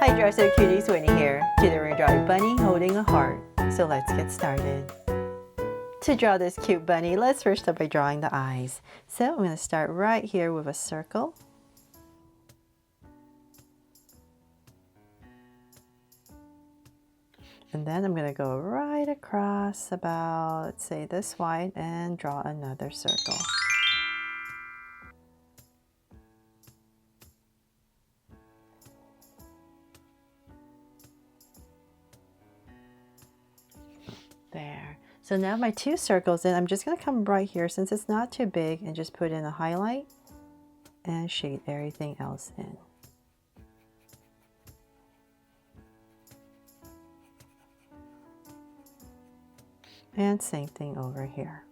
Hi Dresser Cuties, Winnie here. Today we're going to draw a bunny holding a heart. So let's get started. To draw this cute bunny, let's first start by drawing the eyes. So I'm going to start right here with a circle. And then I'm going to go right across about, let's say, this wide and draw another circle. There. So now my two circles in, I'm just going to come right here since it's not too big and just put in a highlight and shade everything else in. And same thing over here.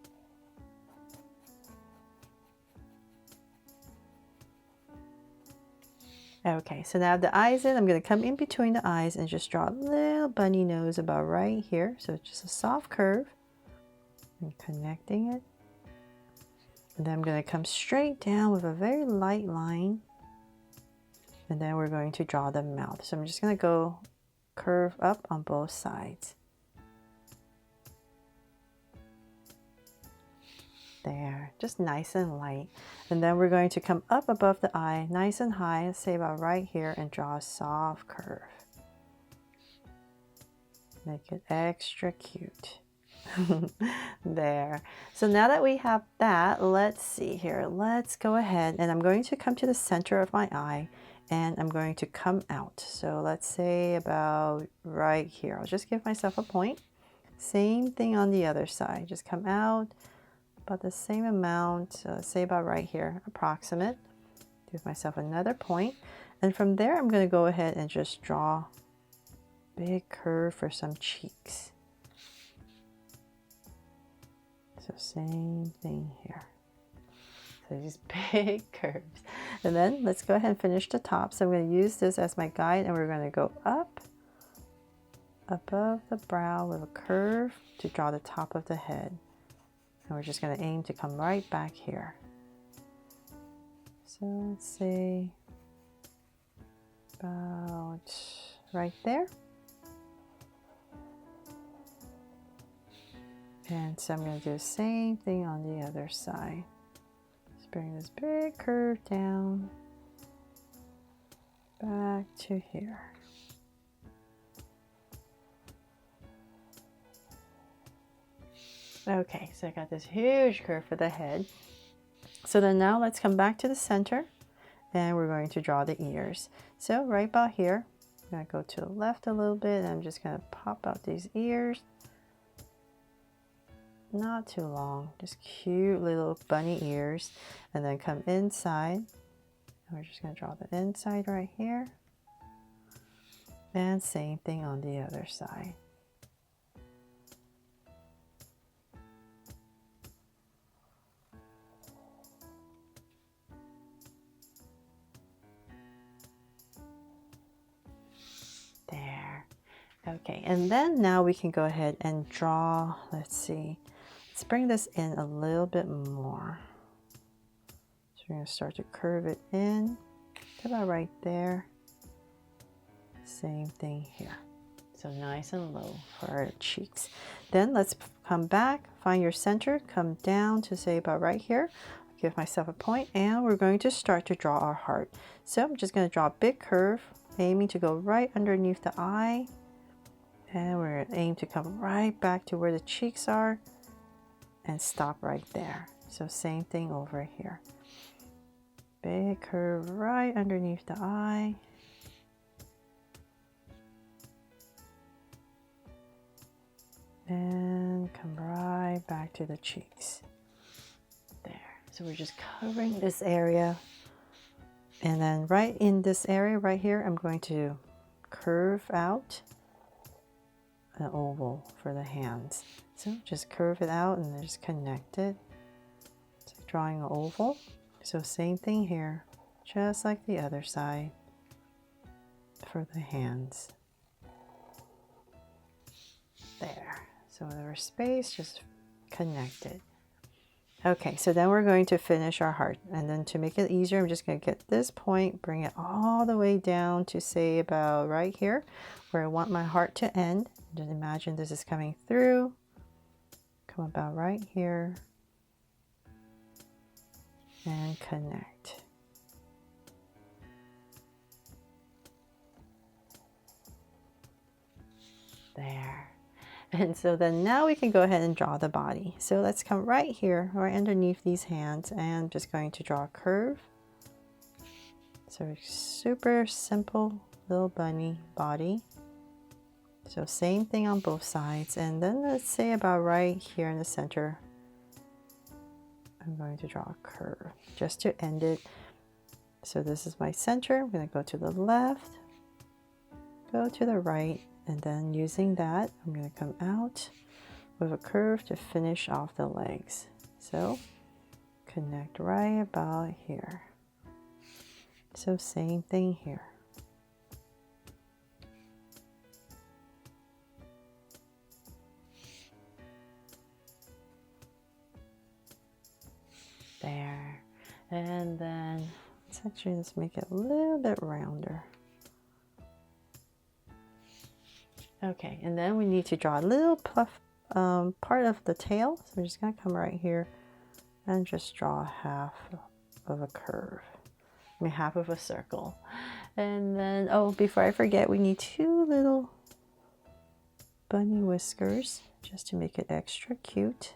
Okay, so now the eyes in, I'm going to come in between the eyes and just draw a little bunny nose about right here. So it's just a soft curve and connecting it. And then I'm going to come straight down with a very light line. And then we're going to draw the mouth. So I'm just going to go curve up on both sides. There, just nice and light. And then we're going to come up above the eye, nice and high, let's say about right here, and draw a soft curve. Make it extra cute. There. So now that we have that, let's see here. Let's go ahead and I'm going to come to the center of my eye and I'm going to come out. So let's say about right here. I'll just give myself a point. Same thing on the other side. Just come out. About the same amount, say about right here, approximate. Give myself another point. And from there, I'm going to go ahead and just draw a big curve for some cheeks. So same thing here. So these big curves. And then let's go ahead and finish the top. So I'm going to use this as my guide and we're going to go up above the brow with a curve to draw the top of the head. And we're just going to aim to come right back here. So let's say about right there. And so I'm going to do the same thing on the other side. Just bring this big curve down back to here. Okay, so I got this huge curve for the head. So then now let's come back to the center and we're going to draw the ears. So right about here, I'm going to go to the left a little bit and I'm just going to pop out these ears. Not too long, just cute little bunny ears. And then come inside. And we're just going to draw the inside right here. And same thing on the other side. There. Okay, and then now we can go ahead and draw, let's see, let's bring this in a little bit more. So we're going to start to curve it in, about right there. Same thing here. So nice and low for our cheeks. Then let's come back, find your center, come down to say about right here. Give myself a point, and we're going to start to draw our heart. So I'm just going to draw a big curve, aiming to go right underneath the eye. And we're going to aim to come right back to where the cheeks are and stop right there. So same thing over here. Big curve right underneath the eye. And come right back to the cheeks. There. So we're just covering this area. And then right in this area right here, I'm going to curve out an oval for the hands. So just curve it out and then just connect it. It's like drawing an oval. So same thing here, just like the other side for the hands. There. So whatever space, just connect it. Okay, so then we're going to finish our heart. And then to make it easier, I'm just going to get this point, bring it all the way down to say about right here, where I want my heart to end. Just imagine this is coming through. Come about right here. And connect. There. And so then now we can go ahead and draw the body. So let's come right here, right underneath these hands, and I'm just going to draw a curve. So super simple little bunny body. So same thing on both sides. And then let's say about right here in the center, I'm going to draw a curve just to end it. So this is my center. I'm going to go to the left, go to the right, and then using that, I'm going to come out with a curve to finish off the legs. So connect right about here. So same thing here. There. And then let's actually just make it a little bit rounder. Okay, and then we need to draw a little puff part of the tail. So we're just going to come right here and just draw half of a curve. I mean, half of a circle. And then, oh, before I forget, we need 2 little bunny whiskers just to make it extra cute.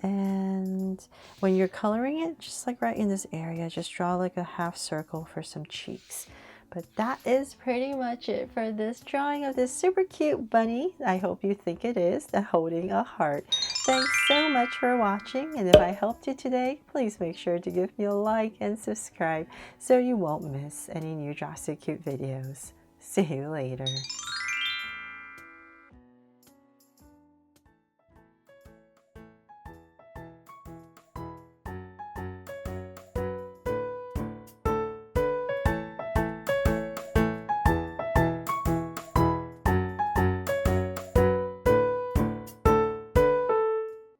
And when you're coloring it, just like right in this area, just draw like a half circle for some cheeks. But that is pretty much it for this drawing of this super cute bunny. I hope you think it is, holding a heart. Thanks so much for watching, and if I helped you today, please make sure to give me a like and subscribe so you won't miss any new Draw So Cute videos. See you later.